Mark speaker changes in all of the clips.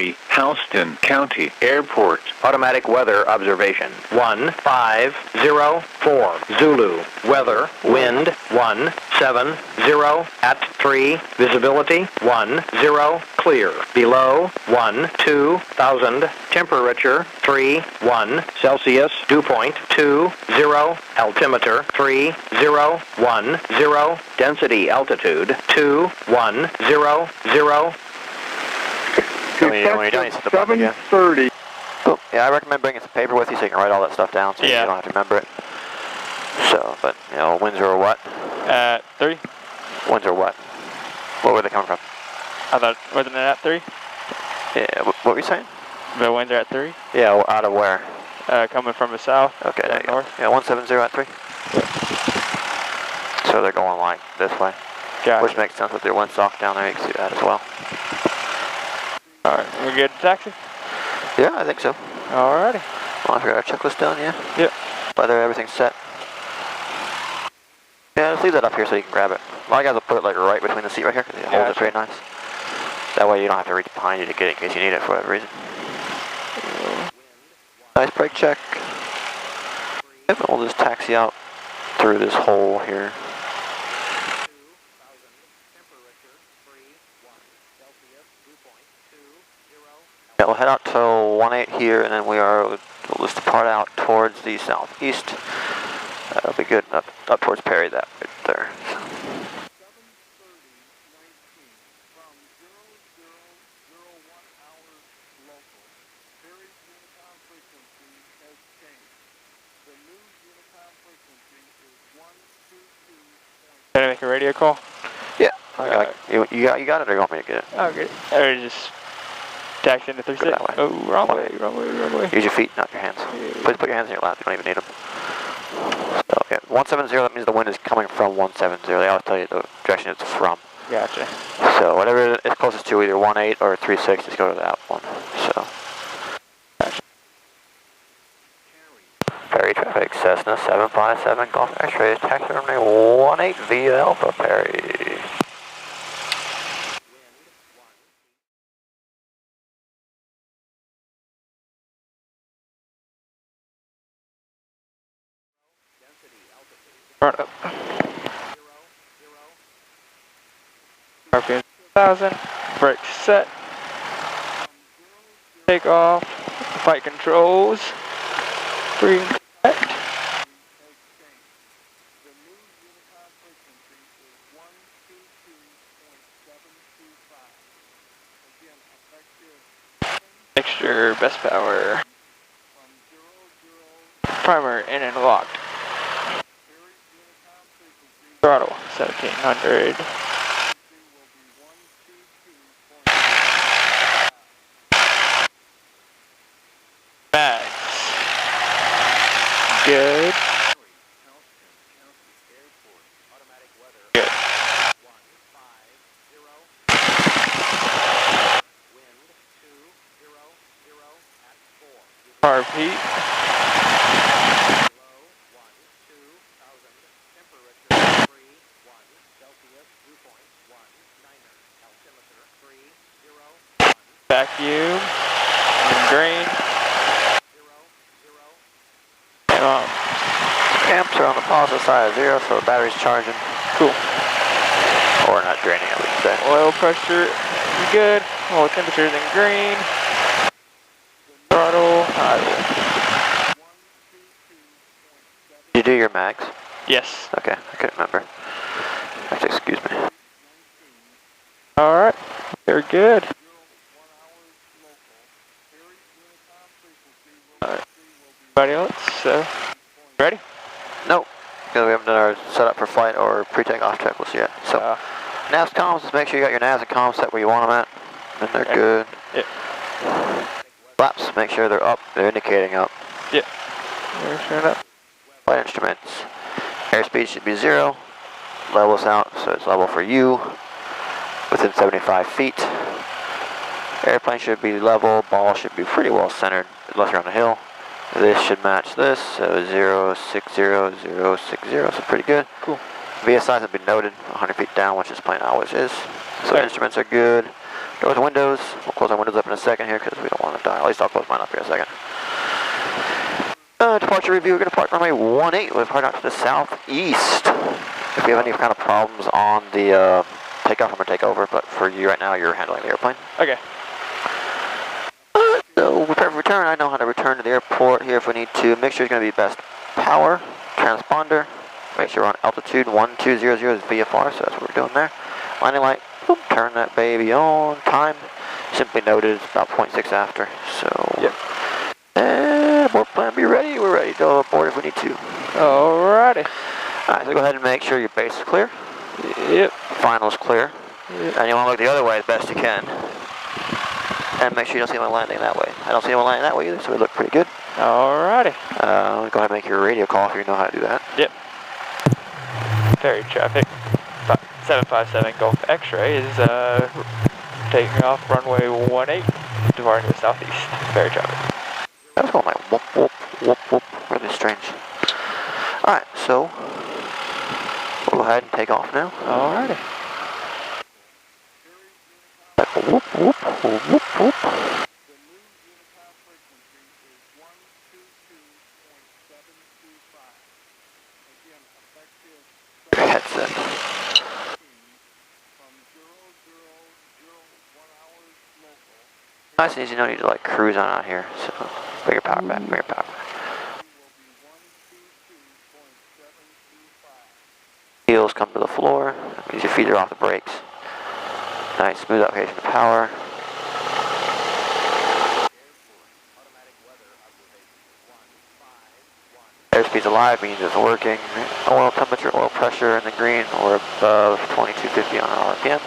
Speaker 1: Perry, Houston County Airport.
Speaker 2: Automatic weather observation. 1504. Zulu. Weather. Wind 170 at 3. Visibility 10. Clear. Below 2000. Temperature 31 Celsius. Dew point 20. Altimeter 3010. Density altitude 2100.
Speaker 3: When you're done, you set the button again.
Speaker 4: 7:30.
Speaker 3: Cool. Yeah, I recommend bringing some paper with you so you can write all that stuff down so you don't have to remember it. So, but, you know, winds are what?
Speaker 5: 3.
Speaker 3: Winds are what? Where were they coming from?
Speaker 5: I thought, wasn't it at 3?
Speaker 3: Yeah, what were you saying?
Speaker 5: The winds are at 3?
Speaker 3: Yeah, out of where?
Speaker 5: Coming from the south.
Speaker 3: Okay, there you
Speaker 5: north.
Speaker 3: go. Yeah, 170 at 3. So they're going like this way.
Speaker 5: Gotcha.
Speaker 3: Which makes sense with their windsock down there, you can see that as well.
Speaker 5: Alright, we good to taxi?
Speaker 3: Yeah, I think so.
Speaker 5: Alrighty.
Speaker 3: Well, I got our checklist done, yeah?
Speaker 5: Yep.
Speaker 3: Weather, everything's set. Yeah, just leave that up here so you can grab it. A lot of guys will put it like right between the seat right here because it holds it very nice. That way you don't have to reach behind you to get it in case you need it for whatever reason. Nice brake check. Yep, and we'll just taxi out through this hole here. Yeah, we'll head out to 18 here, and then we'll just depart out towards the southeast. That'll be good, up towards Perry, that right there.
Speaker 5: Can I make a radio call?
Speaker 3: Yeah, you got it, or you want me to get it?
Speaker 5: Oh, good. Or just taxi into 36. Oh, wrong way.
Speaker 3: Use your feet, not your hands. Please put your hands in your lap, you don't even need them. So, yeah, 170, that means the wind is coming from 170. They always tell you the direction it's from.
Speaker 5: Gotcha.
Speaker 3: So, whatever it's closest to, either 18 or 36, just go to that one. So. Perry traffic, Cessna 757, Golf X-ray, taxi runway 18 via Alpha Perry.
Speaker 5: Front up. RPM 1000. Brakes set. Take off. Flight controls. Green correct. Mixture, best power. Primer in and locked. Throttle 1700. Bags. Good. Good. Carb heat. Vacuum. And green.
Speaker 3: Amps are on the positive side of 0, so the battery's charging.
Speaker 5: Cool.
Speaker 3: Or not draining, I would say.
Speaker 5: Oil pressure, good. Oil temperature's in green. Throttle, idle.
Speaker 3: Did you do your mags?
Speaker 5: Yes.
Speaker 3: Okay, I couldn't remember. Have to excuse me.
Speaker 5: Alright, they're good. Alright. Anybody else? So, ready?
Speaker 3: Nope, because we haven't done our setup for flight or pre-takeoff checklist yet. So, navs, comms, just make sure you got your navs and comms set where you want them at. And they're good.
Speaker 5: Yep.
Speaker 3: Flaps, make sure they're up. They're indicating up.
Speaker 5: Yep. They're showing up.
Speaker 3: Flight instruments. Airspeed should be 0. Levels out, so it's level for you. Within 75 feet. Airplane should be level. Ball should be pretty well centered, unless you're on a hill. This should match this, so 060, 060, so pretty good.
Speaker 5: Cool.
Speaker 3: VSIs have been noted, 100 feet down, which this plane always is. So instruments are good. Doors and windows. We'll close our windows up in a second here because we don't want to die. At least I'll close mine up here in a second. Departure review. We're going to park runway 18. We're parking out to the southeast. If we have any kind of problems on the takeoff, I'm going to take over. But for you right now, you're handling the airplane.
Speaker 5: Okay.
Speaker 3: So prepare for return. I know how to return to the airport here if we need to. Make sure it's going to be best power. Transponder. Make sure we're on altitude 1200 is VFR, so that's what we're doing there. Landing light. Boom, turn that baby on. Time. Simply noted, it's about 0.6 after. So.
Speaker 5: Yep.
Speaker 3: And abort plan, be ready. We're ready to go aboard if we need to.
Speaker 5: Alrighty.
Speaker 3: Alright, so go ahead and make sure your base is clear.
Speaker 5: Yep.
Speaker 3: Final is clear. Yep. And you want to look the other way as best you can. And make sure you don't see anyone landing that way. I don't see anyone landing that way either, so we look pretty good.
Speaker 5: Alrighty.
Speaker 3: Go ahead and make your radio call if you know how to do that.
Speaker 5: Yep. Ferry traffic 757 Golf X-ray is taking off runway 18, departing to the southeast. Ferry traffic.
Speaker 3: That was going like whoop, whoop, whoop, whoop. Really strange. Alright, so we'll go ahead and take off now.
Speaker 5: Alrighty.
Speaker 3: Like whoop, whoop, whoop, whoop, whoop. Your headset. Nice and easy, no need to like cruise on out here. So bring your power back, bring your power back. Heels come to the floor. That means your feet are off the brakes. Nice, smooth application of power. Airspeed's alive, means it's working. Oil temperature, oil pressure in the green, or above 2250 on our RPM.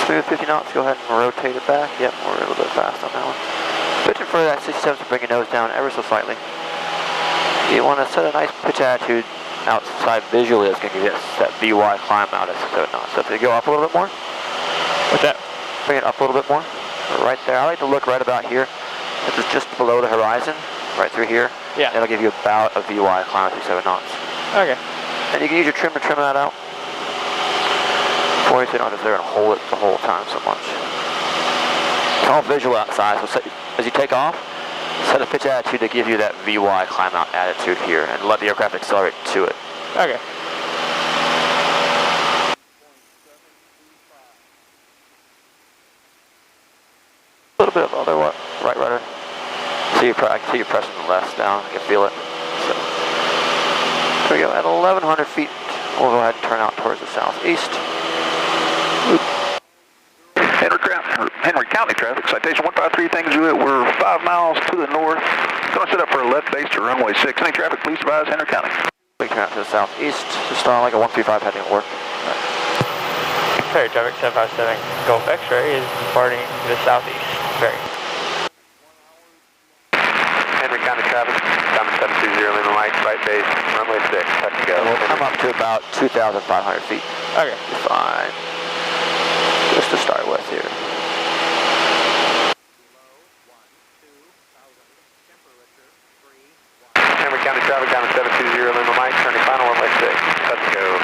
Speaker 3: Smooth 50 knots, go ahead and rotate it back. Yep, we're a little bit fast on that one. Pitching for that 67 to bring your nose down ever so slightly. You want to set a nice pitch attitude outside visually that's going to give you that VY climb out at 67 knots. So if you go up a little bit more.
Speaker 5: What's that?
Speaker 3: Bring it up a little bit more. Right there. I like to look right about here. This is just below the horizon, right through here.
Speaker 5: Yeah.
Speaker 3: It'll give you about a VY climb at 67 knots.
Speaker 5: Okay.
Speaker 3: And you can use your trim to trim that out. Before you sit on it there and hold it the whole time so much. It's all visual outside, so as you take off, set a pitch attitude to give you that VY climb out attitude here and let the aircraft accelerate to it.
Speaker 5: Okay.
Speaker 3: A little bit of other right rudder. I can see you pressing the left down. I can feel it. So there we go. At 1100 feet, we'll go ahead and turn out towards the southeast.
Speaker 1: Henry County traffic, citation 153, thanks Juliet. We're 5 miles to the north. Going to set up for a left base to runway 6. Any traffic, please advise Henry County.
Speaker 3: We turn out to the southeast, just like a 135 heading will work.
Speaker 5: Ferry traffic 757 Golf X-ray is departing to the southeast. Ferry.
Speaker 2: Henry County traffic, Diamond 720, Lima Mike, right base, runway 6, touch and go.
Speaker 3: And we'll come up to about 2,500 feet.
Speaker 5: Okay.
Speaker 3: You're fine. Just to start with here.
Speaker 2: Henry County traffic, Diamond 720, Lima Mike, turning final, runway 6, touch and go.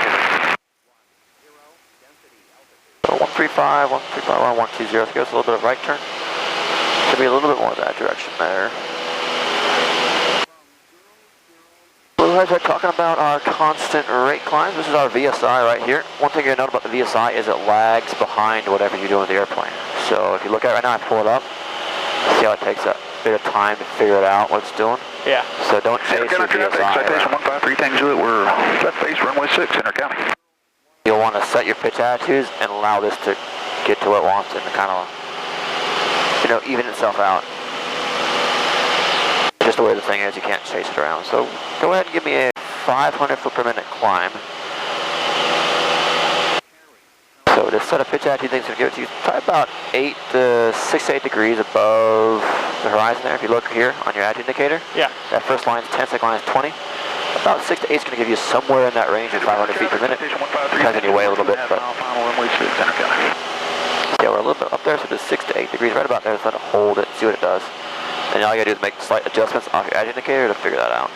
Speaker 3: 135, 120, so give us a little bit of right turn. Should be a little bit more of that direction there. We'll start talking about our constant rate climbs. This is our VSI right here. One thing you're going to note about the VSI is it lags behind whatever you're doing with the airplane. So if you look at it right now, I pull it up. See how it takes a bit of time to figure it out what it's doing?
Speaker 5: Yeah.
Speaker 3: So don't chase your VSI.
Speaker 1: Citation 153, thanks Juliet. We're left base, runway 6, Henry County.
Speaker 3: You'll want to set your pitch attitudes and allow this to get to what it wants and to kind of, even itself out. Just the way the thing is, you can't chase it around. So go ahead and give me a 500 foot per minute climb. So to set a pitch attitude, things going to give it to you probably about 6 to 8 degrees above the horizon there. If you look here on your attitude indicator,
Speaker 5: Yeah.
Speaker 3: that first line is 10, second line is 20. About 6 to 8 is going to give you somewhere in that range of 500 feet per minute. Depends on your way a little bit, but yeah, we're a little bit up there, so just 6 to 8 degrees, right about there. Just let it hold it, see what it does. And all you gotta do is make slight adjustments off your edge indicator to figure that out.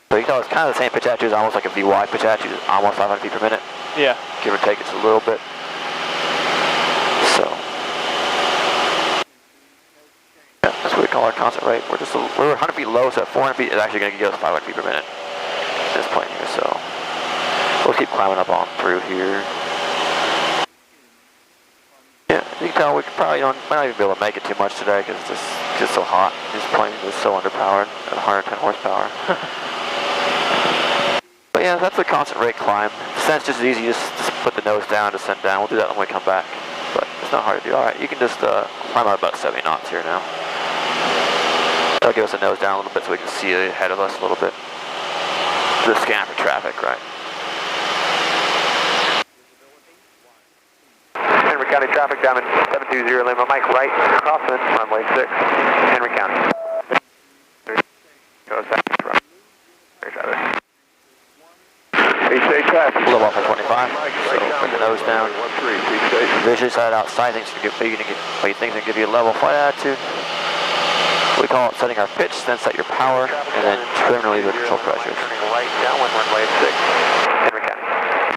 Speaker 3: So So you can tell it's kind of the same pitch attitude, almost like a VY pitch attitude, almost 500 feet per minute.
Speaker 5: Yeah.
Speaker 3: Give or take, it's a little bit. So, yeah, that's what we call our constant rate. We're 100 feet low, so at 400 feet, it's actually going to give us 500 feet per minute at this point here. So, we'll keep climbing up on through here. Yeah, you can tell we probably might not even be able to make it too much today because it's just so hot. This plane is so underpowered at 110 horsepower. But yeah, that's a constant rate climb. Descent's just as easy, just put the nose down, descend down. We'll do that when we come back. But it's not hard to do. Alright, you can just climb out about 70 knots here now. That'll give us a nose down a little bit so we can see ahead of us a little bit. Just scan for traffic, right?
Speaker 2: Henry County traffic, Diamond 720 Lima, Mike right, crossing, runway 6, Henry County. Go south, right. Traffic.
Speaker 3: A little off at 25, so bring the nose down. Visually sight outside, things what you think is going to give you a level flight attitude. We call it setting our pitch, then set your power, and then trim and relieve the control pressures.
Speaker 2: Right, downwind runway 6, Henry County.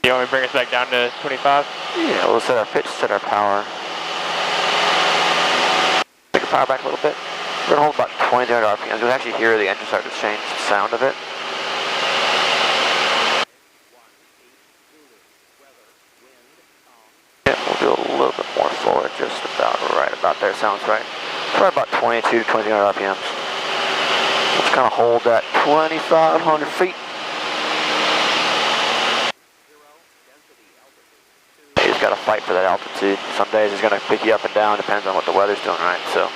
Speaker 5: You want me to bring us back down to 25?
Speaker 3: Yeah, we'll set our pitch, set our power. Take the power back a little bit. We're going to hold about 20 RPMs. You'll actually hear the engine start to change the sound of it. Do a little bit more forward, just about right about there, sounds right. Probably about 22 to 2300 RPMs. Let's kind of hold that 2,500 feet. You just got to fight for that altitude. Some days it's going to pick you up and down, depends on what the weather's doing, right? So,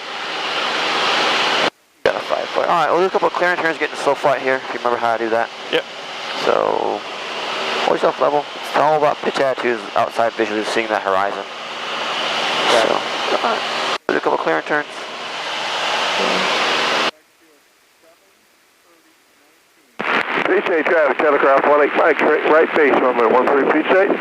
Speaker 3: got to fight for it. Alright, we'll do a couple of clearing turns, getting a slow flight here, if you remember how to do that.
Speaker 5: Yep.
Speaker 3: So, hold yourself level. It's all about pitch attitudes outside visually seeing that horizon. So, do a couple clearing turns.
Speaker 2: Appreciate traffic, telegraph 18 Mike, right base, runway 13, appreciate.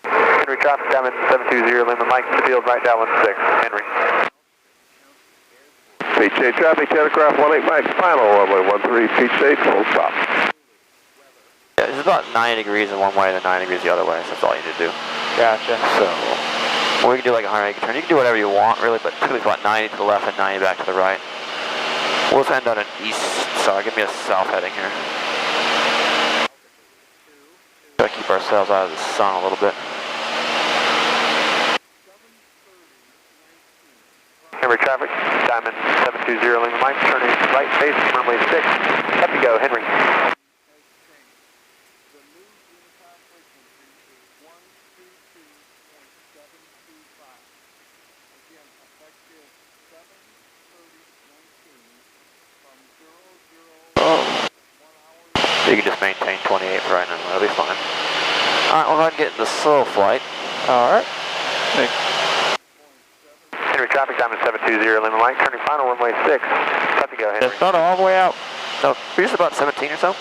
Speaker 2: Henry traffic, Diamond 720 Lima, Mike, to field right down 16, Henry. PJ traffic, telegraph 18 Mike, final runway 13, PJ, full stop.
Speaker 3: Yeah, it's about 90 degrees in one way and then 90 degrees the other way, so that's all you need to do.
Speaker 5: Gotcha.
Speaker 3: So, or you can do like a 180 turn. You can do whatever you want, really, but typically it's about 90 to the left and 90 back to the right. We'll end on an east, sorry, give me a south heading here. Try to keep ourselves out of the sun a little bit.
Speaker 2: Henry traffic, Diamond 720 Lima Mike, turning right base, runway 6, up you go, Henry.
Speaker 3: You can just maintain 28 for right now, that'll be fine. Alright, we'll go ahead and get into slow flight.
Speaker 5: Alright.
Speaker 2: Henry traffic, Diamond 720 Lima Mike, turning final runway 6. Up you go, Henry.
Speaker 5: It's not all the way out.
Speaker 3: No, we're just about 17 or so.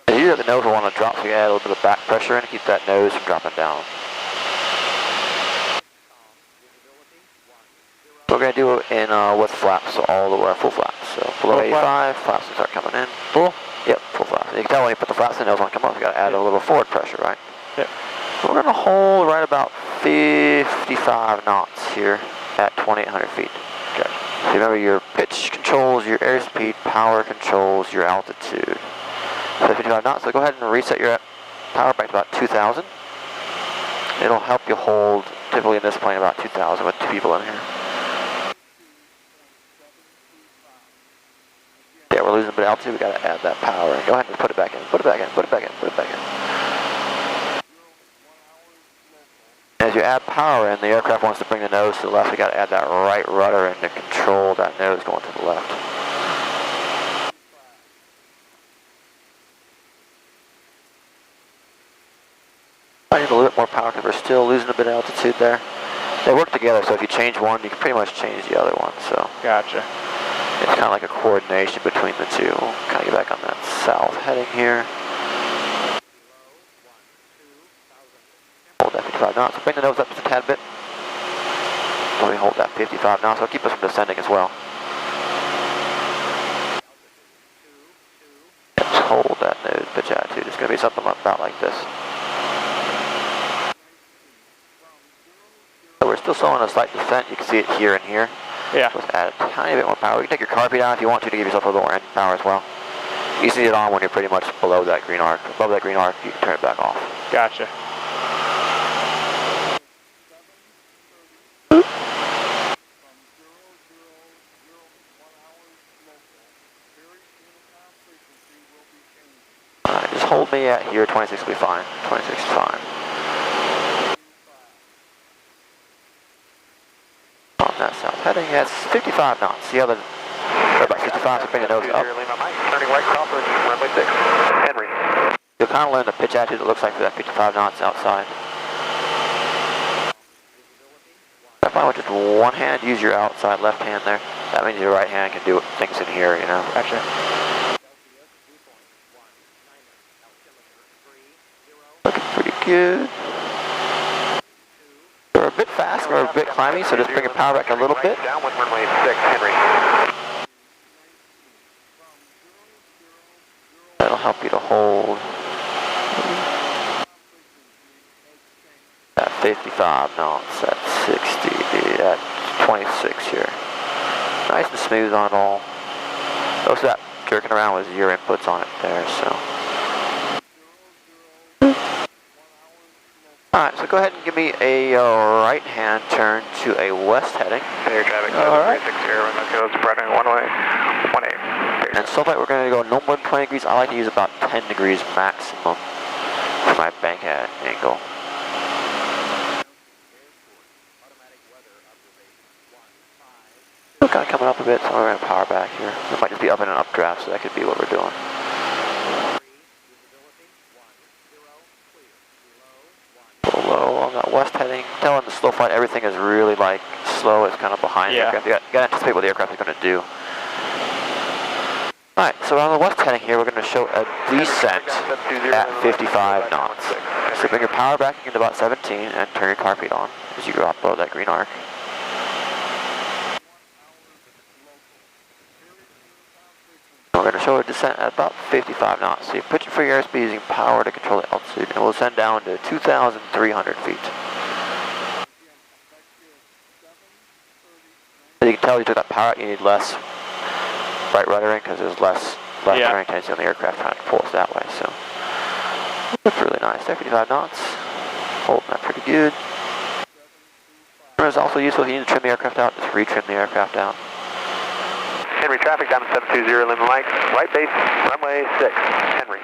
Speaker 3: And usually the nose will want to drop, so you add a little bit of back pressure in to keep that nose from dropping down. We're going to do it in with flaps, so all the way full flaps. So below 85, flaps will start coming in.
Speaker 5: Full?
Speaker 3: Yep, full flaps. You can tell when you put the flaps in, the nose won't come up. You got to add a little forward pressure, right?
Speaker 5: Yep.
Speaker 3: So we're going to hold right about 55 knots here at 2,800 feet.
Speaker 5: Okay.
Speaker 3: So remember, your pitch controls your airspeed, power controls your altitude. So 55 knots, so go ahead and reset your power back to about 2,000. It'll help you hold, typically in this plane, about 2,000 with two people in here. Yeah, we're losing a bit of altitude, we got to add that power. Go ahead and put it back in, put it back in, put it back in, put it back in. As you add power in, the aircraft wants to bring the nose to the left. We got to add that right rudder in to control that nose going to the left. I need a little bit more power because we're still losing a bit of altitude there. They work together, so if you change one, you can pretty much change the other one. So
Speaker 5: Gotcha.
Speaker 3: it's kind of like a coordination between the two. We'll kind of get back on that south heading here. 55 knots. Bring the nose up just a tad bit. So we hold that 55 knots. It'll keep us from descending as well. Just hold that nose pitch attitude. It's going to be something about like this. So we're still showing a slight descent. You can see it here and here.
Speaker 5: Yeah.
Speaker 3: Let's add a tiny bit more power. You can take your carpet down if you want to give yourself a little more engine power as well. You see it on when you're pretty much below that green arc. Above that green arc, you can turn it back off.
Speaker 5: Gotcha.
Speaker 3: Alright, just hold me at here. 26 will be fine. 26 is fine. On that south heading, yeah, it's 55 knots. See how the, about 55, so bring the nose up.
Speaker 2: Turning right copper, runway 6. Henry.
Speaker 3: You'll kind of learn the pitch attitude it looks like for that 55 knots outside. I find with just one hand, use your outside left hand there. That means your right hand can do things in here, you know.
Speaker 5: Gotcha.
Speaker 3: Looking pretty good. We're a bit fast, we're a bit climby, so just bring your power back a little bit.
Speaker 2: Downwind runway 6, Henry.
Speaker 3: That'll help you to hold at 55 knots, at 60, at 26 here. Nice and smooth on it all. Most of that jerking around was your inputs on it there, so. Alright, so go ahead and give me a right hand turn to a west heading.
Speaker 2: Air traffic,
Speaker 5: Alright.
Speaker 2: 60, runway 2, spreading one way, 18.
Speaker 3: And so far we're going to go no more than 20 degrees. I like to use about 10 degrees maximum for my bank angle. We're kind of coming up a bit, so we're going to power back here. It might just be up in an updraft, so that could be what we're doing. Low on that west heading. Telling the slow flight everything is really like slow. It's kind of behind the aircraft. You got to anticipate what the aircraft is going to do. Alright, so on the west heading here, we're going to show a descent at 55 knots. So bring your power back into about 17 and turn your carpet on as you go up below that green arc. We're going to show a descent at about 55 knots. So you're pitching for your airspeed using power to control the altitude, and we'll descend down to 2,300 feet. As you can tell, you took that power out, you need less right ruddering because there's less left ruddering tendency on the aircraft trying to pull us that way. So that's really nice. 55 knots, holding that pretty good. It's also useful if you need to trim the aircraft out, just retrim the aircraft out.
Speaker 2: Henry traffic, Diamond 720, Lima Mike, right base, runway 6, Henry.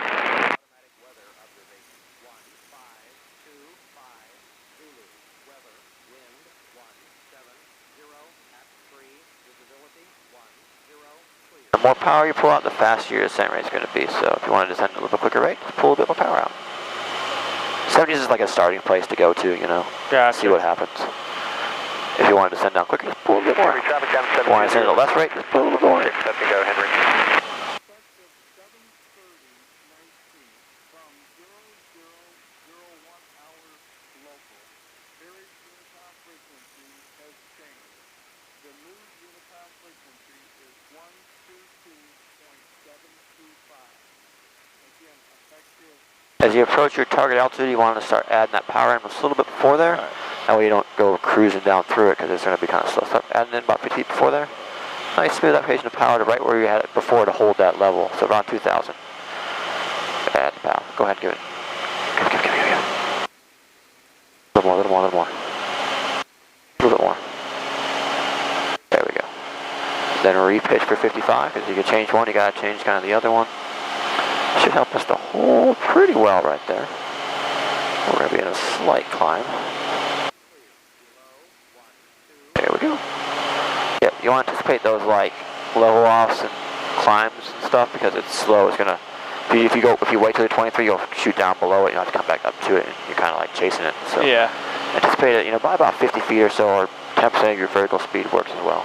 Speaker 2: The more power you pull out, the faster your descent rate is going to be. So if you want to descend at a little bit quicker rate, just pull a bit more power out. 70s is like a starting place to go to, you know, see what happens. If you want to descend down quicker, just pull a bit more. If you want to descend at a less rate, just pull a little more. Let me go, Henry.
Speaker 3: As you approach your target altitude, you want to start adding that power in just a little bit before there. That way you don't go cruising down through it because it's going to be kind of slow. Start adding in about 50 feet before there. Nice smooth application of power to right where you had it before to hold that level. So around 2,000. Add the power. Go ahead and give it. Give it. A little more, a little more, a little more. A little bit more. There we go. Then re-pitch for 55 because you can change one, you got to change kind of the other one. Should help us to hold pretty well right there. We're going to be in a slight climb. There we go. Yep, you want to anticipate those like level offs and climbs and stuff because it's slow. It's gonna if you wait till you're 23, you'll shoot down below it. You have to come back up to it, and you're kind of like chasing it. So anticipate it, you know, by about 50 feet or so, or 10% of your vertical speed works as well.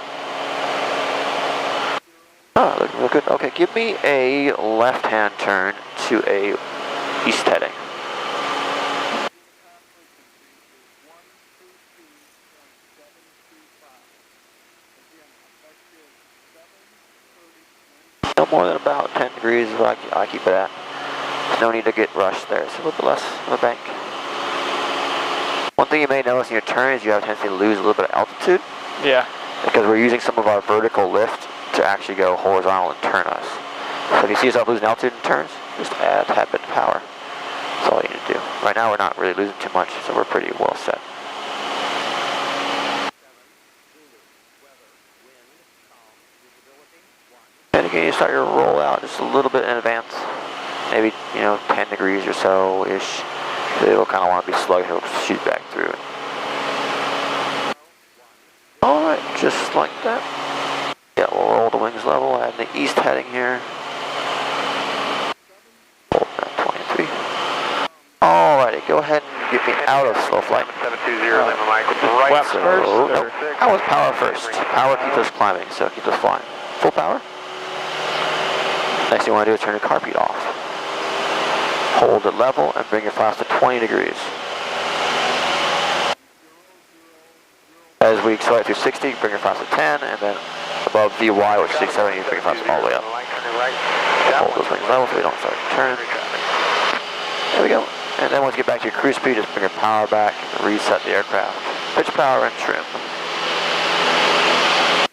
Speaker 3: Oh, look good. Okay, give me a left-hand turn to a east heading. more than about 10 degrees is what I keep it at. There's no need to get rushed there. It's a little bit less of a bank. One thing you may notice in your turn is you have a tendency to lose a little bit of altitude.
Speaker 5: Yeah.
Speaker 3: Because we're using some of our vertical lift to actually go horizontal and turn us. So if you see yourself losing altitude in turns, just add a tad bit of power. That's all you need to do. Right now we're not really losing too much, so we're pretty well set. And again, you start your roll out just a little bit in advance. Maybe, 10 degrees or so-ish. It'll kind of want to be sluggish, it'll shoot back through it. Alright, just like that. Yeah, we'll roll the wings level, add the east heading here. Hold that 23. Alrighty, go ahead and get me out of slow flight.
Speaker 1: 720, Micah.
Speaker 5: Flaps first?
Speaker 3: Nope. How was power first? Power keeps us climbing, so keeps us flying. Full power. Next thing you want to do is turn your carpet off. Hold it level and bring your flaps to 20 degrees. As we accelerate through 60, bring your flaps to 10, and then above VY, which is 670, bring your flaps all the way up. Hold those wings level so we don't start to turn. There we go. And then once you get back to your cruise speed, just bring your power back and reset the aircraft. Pitch, power, and trim.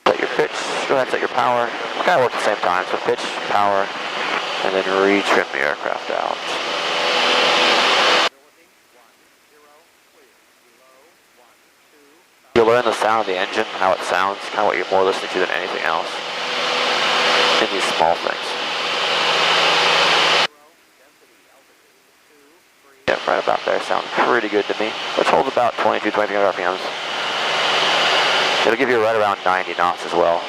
Speaker 3: Set your pitch, go ahead and set your power. Kind of work at the same time, so pitch, power, and then re-trim the aircraft out. You'll learn the sound of the engine, how it sounds, kind of what you're more listening to than anything else in these small things. Yeah, right about there, sounds pretty good to me, which holds about 22, 2300 RPMs. It'll give you right around 90 knots as well,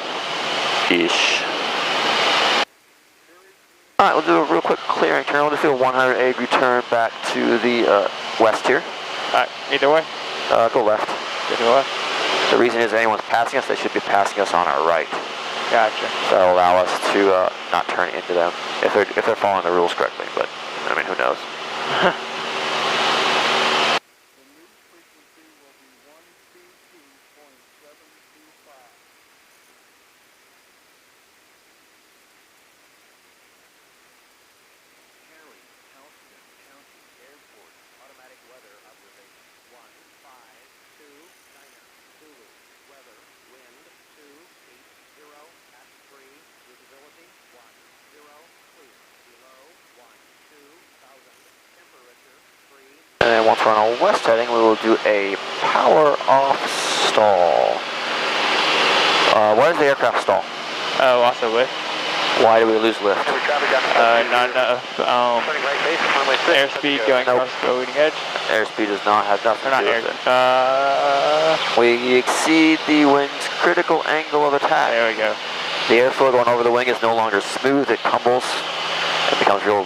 Speaker 3: ish. Alright, we'll do a real quick clearing turn. We'll just do a 180 degree turn back to the west here.
Speaker 5: Alright, either way?
Speaker 3: Go left.
Speaker 5: Go to the left.
Speaker 3: The reason is anyone's passing us, they should be passing us on our right.
Speaker 5: Gotcha.
Speaker 3: So that'll allow us to not turn into them if they're following the rules correctly. But I mean, who knows? And then once we're on our west heading, we will do a power off stall. Why does the aircraft stall?
Speaker 5: Oh, also lift.
Speaker 3: Why do we lose lift?
Speaker 5: Not enough airspeed going across the leading edge.
Speaker 3: Airspeed does not have nothing to do with it.
Speaker 5: We
Speaker 3: We exceed the wing's critical angle of attack.
Speaker 5: there we go.
Speaker 3: The airflow going over the wing is no longer smooth, it tumbles. It becomes real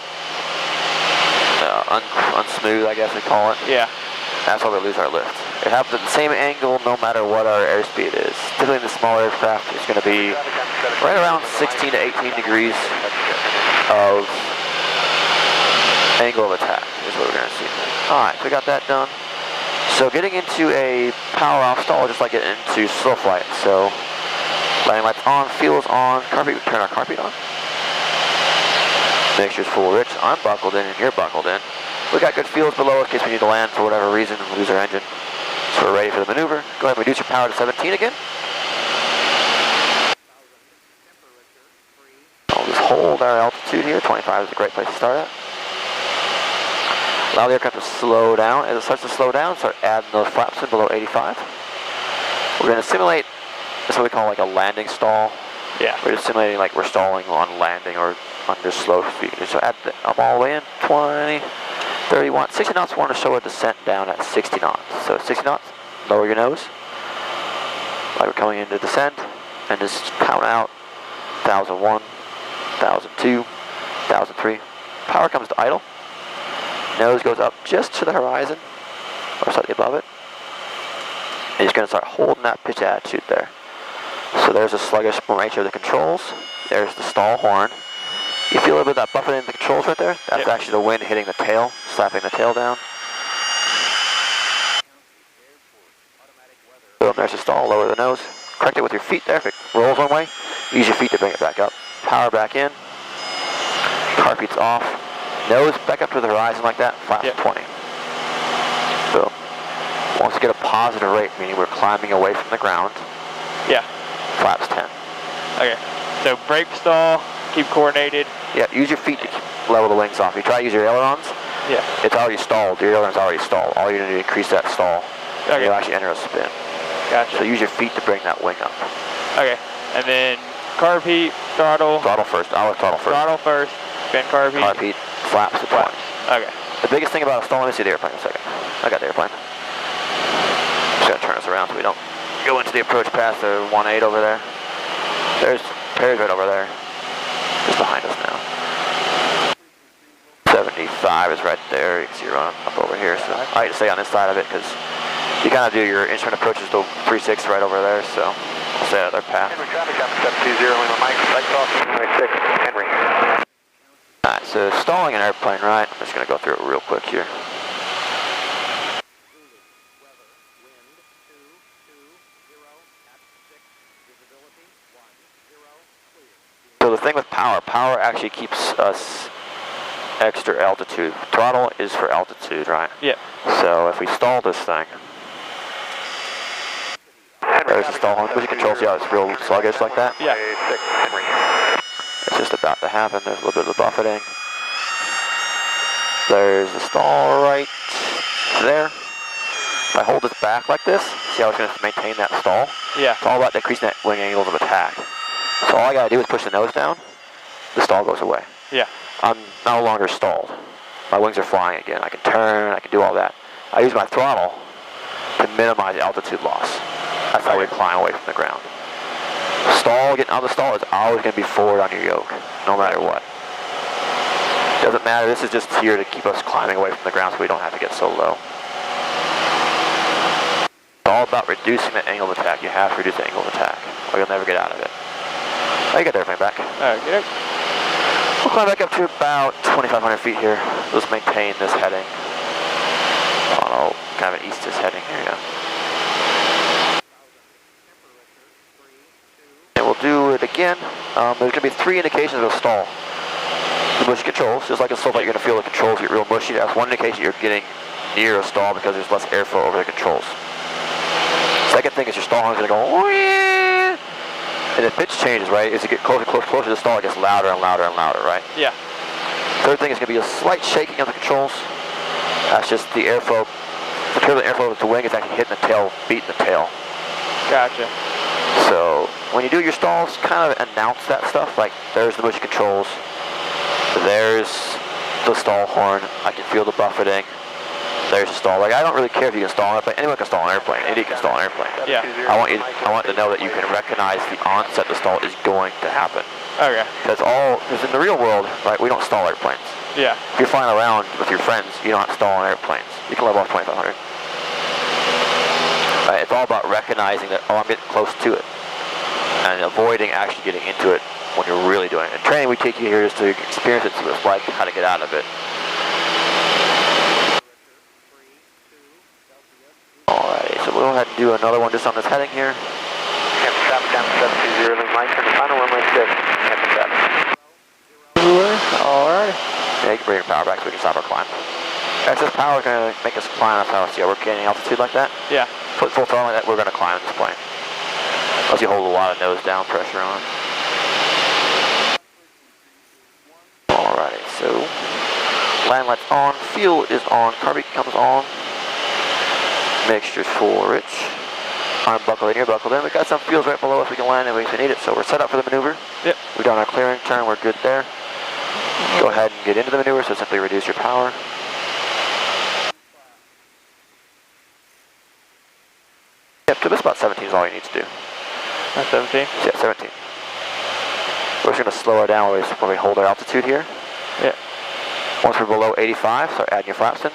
Speaker 3: unsmooth, I guess we call it.
Speaker 5: Yeah.
Speaker 3: That's why we lose our lift. It happens at the same angle no matter what our airspeed is. Typically in the smaller aircraft, it's going to be right around 16 to 18 degrees of angle of attack is what we're going to see. Alright, so we got that done. So getting into a power off stall just like getting into slow flight. So landing lights on, fuel's on, carpet, we turn our carpet on. Make sure it's full rich. I'm buckled in and you're buckled in. We got good fuels below in case we need to land for whatever reason and lose our engine. So we're ready for the maneuver. Go ahead and reduce your power to 17 again. I'll just hold our altitude here. 25 is a great place to start at. Allow the aircraft to slow down. As it starts to slow down, start adding those flaps in below 85. We're going to simulate, that's what we call like a landing stall.
Speaker 5: Yeah.
Speaker 3: We're just simulating like we're stalling on landing or under slow speed. So add I'm all the way in, 20, 31, 60 knots. We want to show a descent down at 60 knots. So 60 knots, lower your nose, like we're coming into descent, and just count out 1001, 1002, 1003. Power comes to idle. Nose goes up just to the horizon, or slightly above it. And you're going to start holding that pitch attitude there. So there's a sluggish nature of the controls. There's the stall horn. You feel a little bit of that buffeting in the controls right there? That's actually the wind hitting the tail, slapping the tail down. Boom, there's the stall, lower the nose. Correct it with your feet there. If it rolls one way, use your feet to bring it back up. Power back in. Carpeet's off. Nose back up to the horizon like that. Flaps 20. Boom. Once you get a positive rate, meaning we're climbing away from the ground.
Speaker 5: Yeah.
Speaker 3: Flaps 10.
Speaker 5: Okay. So brake, stall, keep coordinated.
Speaker 3: Yeah, use your feet to level the wings off. You try to use your ailerons.
Speaker 5: Yeah.
Speaker 3: It's already stalled. Your aileron's already stalled. All you're going to do is increase that stall.
Speaker 5: Okay.
Speaker 3: You'll actually enter a spin.
Speaker 5: Gotcha.
Speaker 3: So use your feet to bring that wing up.
Speaker 5: Okay. And then carb heat, throttle.
Speaker 3: Throttle first. I'll throttle first.
Speaker 5: Throttle first. Spin carb heat.
Speaker 3: Carb heat. Flaps to 20.
Speaker 5: Okay.
Speaker 3: The biggest thing about a stall, let me see the airplane in a second. I got the airplane. Just gotta turn us around so we don't go into the approach path of 18 over there. There's Perry's right over there. Just behind us now. 75 is right there. You can see you're running up over here. So I like to stay on this side of it because you kind of do your instrument approaches to 36 right over there. So I'll stay on their path.
Speaker 1: Henry traffic, 720, Micah, lights off, runway 6, Henry.
Speaker 3: Alright, so stalling an airplane, right? I'm just going to go through it real quick here. So the thing with power actually keeps us extra altitude. Throttle is for altitude, right?
Speaker 5: Yeah.
Speaker 3: So if we stall this thing, there's the stall. Push control, see how it's real sluggish like that?
Speaker 5: Yeah.
Speaker 3: It's just about to happen. There's a little bit of the buffeting. There's the stall right there. If I hold this back like this, see how it's going to maintain that stall?
Speaker 5: Yeah.
Speaker 3: It's all about decreasing that wing angles of attack. So all I got to do is push the nose down, the stall goes away.
Speaker 5: Yeah.
Speaker 3: I'm no longer stalled. My wings are flying again. I can turn, I can do all that. I use my throttle to minimize altitude loss. That's how we climb away from the ground. Stall, getting out of the stall is always going to be forward on your yoke, no matter what. Doesn't matter, this is just here to keep us climbing away from the ground so we don't have to get so low. It's all about reducing the angle of attack. You have to reduce the angle of attack, or you'll never get out of it. Oh, you got the airplane back.
Speaker 5: Okay.
Speaker 3: We'll climb back up to about 2,500 feet here. Let's maintain this heading. Oh, kind of an east-ist heading here, yeah. And we'll do it again. There's going to be 3 indications of a stall. The mushy controls, just like a stall, you're going to feel the controls get real mushy. That's one indication you're getting near a stall because there's less airflow over the controls. Second thing is your stall horn is going to go, wee! And the pitch changes, right? As you get closer to the stall, it gets louder and louder and louder, right?
Speaker 5: Yeah.
Speaker 3: Third thing is going to be a slight shaking of the controls. That's just the airflow. The turbulent airflow of the wing is actually hitting the tail, beating the tail.
Speaker 5: Gotcha.
Speaker 3: So when you do your stalls, kind of announce that stuff. Like there's the mushy controls. There's the stall horn. I can feel the buffeting. There's a stall. Like I don't really care if you can stall an airplane. Anyone can stall an airplane. An idiot can stall an airplane.
Speaker 5: Yeah.
Speaker 3: I want to know that you can recognize the onset the stall is going to happen.
Speaker 5: Okay.
Speaker 3: Because in the real world, right, we don't stall airplanes.
Speaker 5: Yeah.
Speaker 3: If you're flying around with your friends, you don't stall on airplanes. You can level off 2,500. Right, it's all about recognizing that, oh, I'm getting close to it. And avoiding actually getting into it when you're really doing it. In training, we take you here just to experience it, see what it's like, how to get out of it. Alrighty, so we'll go ahead and do another one just on this heading here.
Speaker 1: Captain traffic down to 720, Mike, turn the final runway 6, Captain traffic.
Speaker 5: Alright.
Speaker 3: Yeah, you can bring your power back so we can stop our climb. Excess power is going to make us climb. That's how I see we're gaining altitude like that.
Speaker 5: Yeah.
Speaker 3: Put full throttle like that, we're going to climb this plane. Unless you hold a lot of nose down pressure on. Alrighty, so land lights on, fuel is on, carb comes on. Mixture's full rich. I'm buckled in, you're buckled in. We've got some fuels right below us we can land in if we need it, so we're set up for the maneuver.
Speaker 5: Yep.
Speaker 3: We've done our clearing turn, we're good there. Go ahead and get into the maneuver, so simply reduce your power. Yep, so this about 17 is all you need to do.
Speaker 5: That's 17?
Speaker 3: Yeah, 17. We're just going to slow her down when we hold our altitude here.
Speaker 5: Yeah.
Speaker 3: Once we're below 85, start adding your flaps in.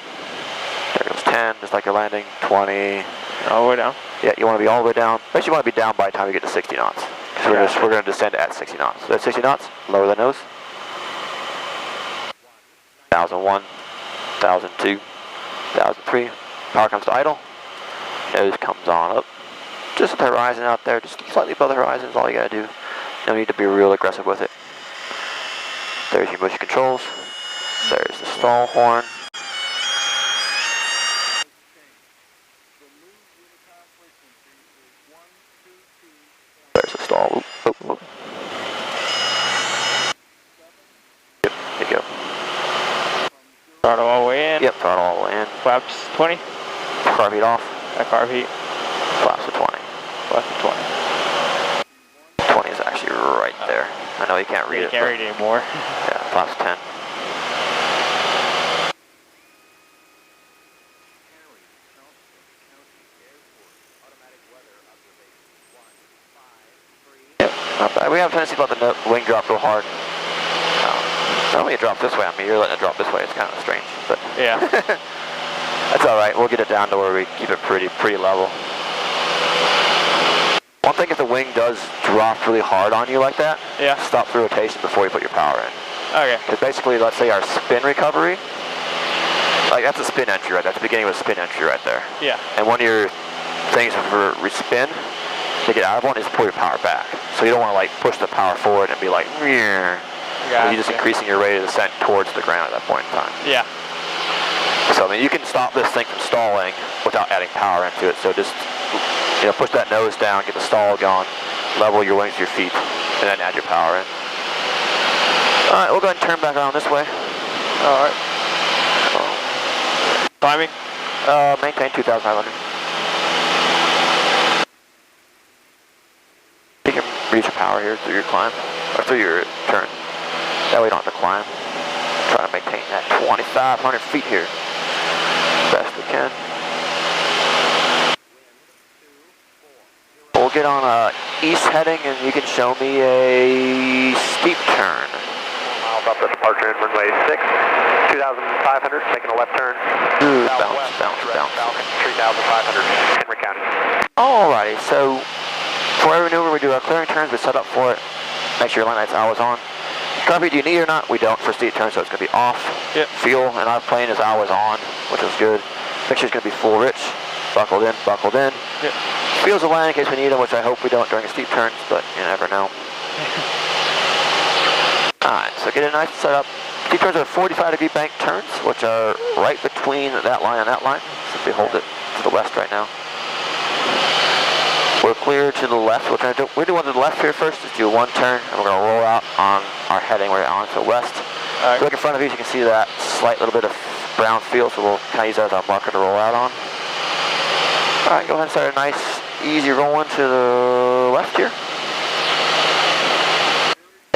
Speaker 3: There goes 10, just like you're landing, 20.
Speaker 5: All the way down?
Speaker 3: Yeah, you want to be all the way down. Basically, you want to be down by the time you get to 60 knots. So we're going to descend at 60 knots. So at 60 knots, lower the nose. 1001, 1002, 1003. Power comes to idle. Nose comes on up. Just at the horizon out there, just slightly above the horizon is all you got to do. No need to be real aggressive with it. There's your motion controls. There's the stall horn. There's the stall. Oop, oop, oop. Yep, there you go.
Speaker 5: Throttle all the way in.
Speaker 3: Yep, throttle all the way in.
Speaker 5: Flaps 20.
Speaker 3: Carb heat off.
Speaker 5: Carb heat.
Speaker 3: Flaps to 20.
Speaker 5: Flaps to 20.
Speaker 3: 20 is actually right there. I know you can't read it.
Speaker 5: You can't read it anymore.
Speaker 3: Yeah, flaps 10. Yep, not bad. We have a tendency to let the wing drop real hard. Normally it drops this way on me, you're letting it drop this way, it's kind of strange, but
Speaker 5: yeah.
Speaker 3: That's alright, we'll get it down to where we keep it pretty level. One thing, if the wing does drop really hard on you like that,
Speaker 5: yeah,
Speaker 3: stop the rotation before you put your power in. Okay. Because basically, let's say our spin recovery, like that's a spin entry right there, that's the beginning of a spin entry right there.
Speaker 5: Yeah.
Speaker 3: And one of your things for respin, to get out of one, is pull your power back. So you don't want to like push the power forward and be like, yeah. You're just increasing your rate of descent towards the ground at that point in time.
Speaker 5: Yeah.
Speaker 3: So I mean, you can stop this thing from stalling without adding power into it. So just, you know, push that nose down, get the stall going, level your wings to your feet, and then add your power in. All right, we'll go ahead and turn back around this way.
Speaker 5: All right. Climbing?
Speaker 3: Maintain 2,500. You can reach your power here through your climb, or through your turn. That way you don't have to climb. Try to maintain that 2,500 feet here. Best we can. We'll get on east heading and you can show me a steep turn.
Speaker 1: 4 miles up the departure in runway 6, 2,500, making a left turn.
Speaker 3: Ooh, bounce.
Speaker 1: 3,500, Henry County.
Speaker 3: Alrighty, so for every maneuver we do our clearing turns, we set up for it. Make sure your line light's always on. Copy, do you need it or not? We don't for steep turns, so it's going to be off.
Speaker 5: Yep.
Speaker 3: Fuel, and our plane is always on, which is good. Make sure it's going to be full rich. Buckled in.
Speaker 5: Yep.
Speaker 3: Fuel's a line in case we need them, which I hope we don't during steep turns, but you never know. Alright, so get a nice setup. Steep turns are 45-degree bank turns, which are right between that line and that line. Simply hold it to the west right now. We're clear to the left. We're going to do one to the left here first. Just do one turn, and we're going to roll out on our heading. We're on to the west. Right. Look in front of you, you can see that slight little bit of brown field, so we'll kind of use that as our marker to roll out on. All right, go ahead and start a nice, easy rolling to the left here.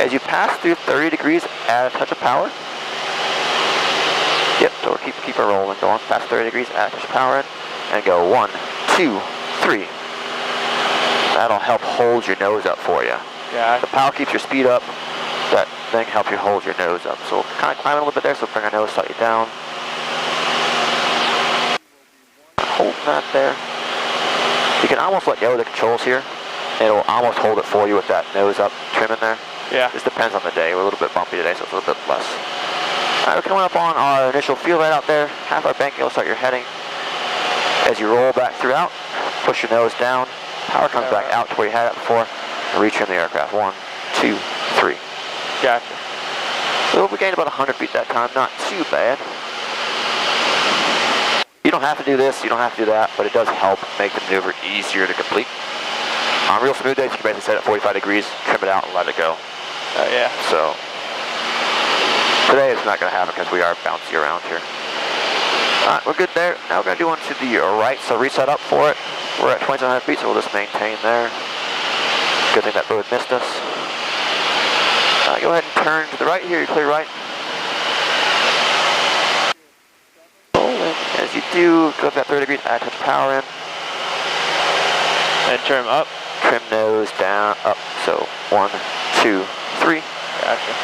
Speaker 3: As you pass through 30 degrees, add a touch of power. Yep, so we'll keep it rolling. Go on past 30 degrees, add a touch of power in, and go 1, 2, 3. That'll help hold your nose up for you.
Speaker 5: Yeah.
Speaker 3: The power keeps your speed up. That thing helps you hold your nose up. So we'll kind of climb a little bit there, so we'll bring our nose slightly down. Hold that there. You can almost let go of the controls here. It'll almost hold it for you with that nose up trim in there.
Speaker 5: Yeah.
Speaker 3: Just depends on the day. We're a little bit bumpy today, so it's a little bit less. Alright, we're coming up on our initial field right out there. Half our banking will start your heading. As you roll back throughout, push your nose down. Power comes back out to where you had it before, and retrim the aircraft. 1, 2, 3.
Speaker 5: Gotcha.
Speaker 3: So we gained about 100 feet that time, not too bad. You don't have to do this, you don't have to do that, but it does help make the maneuver easier to complete. On real smooth days, you can basically set it at 45 degrees, trim it out, and let it go.
Speaker 5: Yeah.
Speaker 3: So, today it's not going to happen because we are bouncy around here. Alright, we're good there. Now we're going to do one to the right, so reset up for it. We're at 2,700 feet, so we'll just maintain there. Good thing that bird missed us. Go ahead and turn to the right here, you clear right. As you do, go up that 30 degrees, add a touch of power in.
Speaker 5: And trim up.
Speaker 3: Trim nose down, up. So 1, 2, 3.
Speaker 5: Gotcha.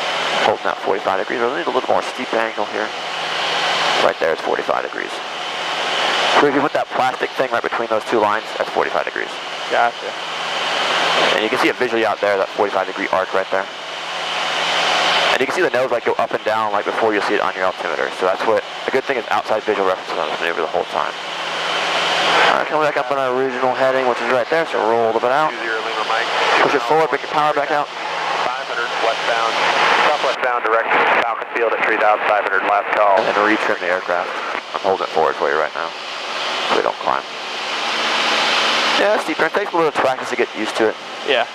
Speaker 3: Holding that 45 degrees. We need a little more steep angle here. Right there is 45 degrees. So if you put that plastic thing right between those two lines, that's 45 degrees.
Speaker 5: Gotcha.
Speaker 3: And you can see it visually out there, that 45 degree arc right there. And you can see the nose like go up and down like before you see it on your altimeter. So that's what, the good thing is outside visual references on this maneuver the whole time. Alright, coming back up on our original heading, which is right there, so roll a little bit out.
Speaker 1: 20 Lima Mike.
Speaker 3: Push it forward, bring your power back out.
Speaker 1: 500 westbound, southwestbound, direct Falcon Field at 3,500, last call.
Speaker 3: And then retrim the aircraft. I'm holding it forward for you right now, so we don't climb. Yeah, steep turn. Takes a little practice to get used to it.
Speaker 5: Yeah.